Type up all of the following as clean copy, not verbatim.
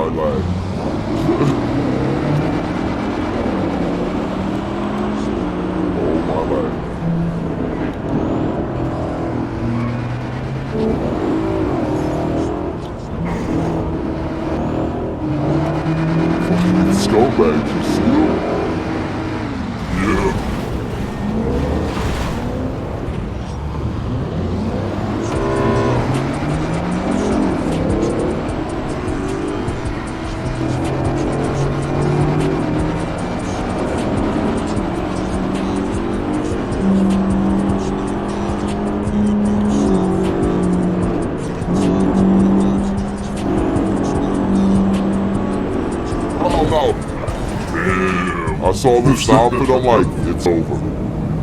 AI lag. Oh my lag. Fucking scumbags, you see them? Yeah. I saw this outfit, I'm like, it's over.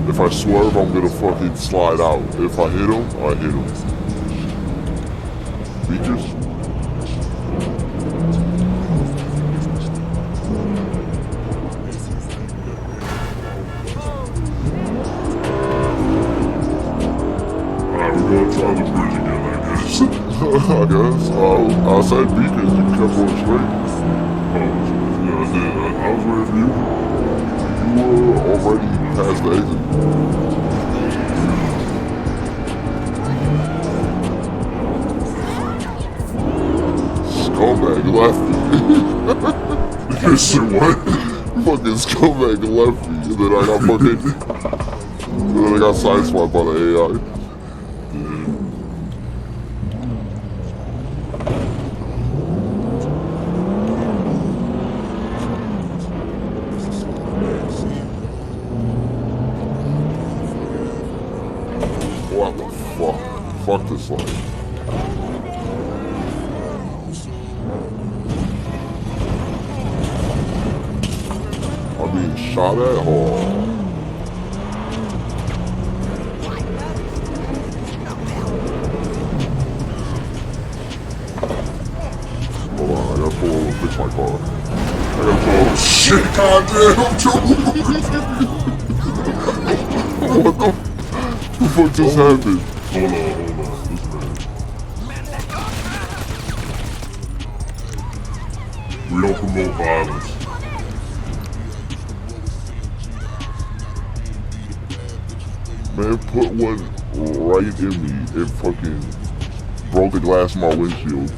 If I swerve, I'm gonna fucking slide out. If I hit him, I hit him. Beaches? Alright, we're gonna try the bridge again, I guess. I guess. I said beacons, you kept going straight. Yeah, I did. I was ready for you. You were already past the exit. Scumbag left me. You said what? Fucking scumbag left me, and then I got fucking... and then I got sideswiped by the AI. What the fuck? Fuck this life. I'm being shot at? Oh. Hold on, I gotta pull over and fix my car. I gotta pull over. Shit, goddamn, what the fuck just happened? Hold on. We don't promote violence. Man, put one right in me and fucking broke the glass in my windshield.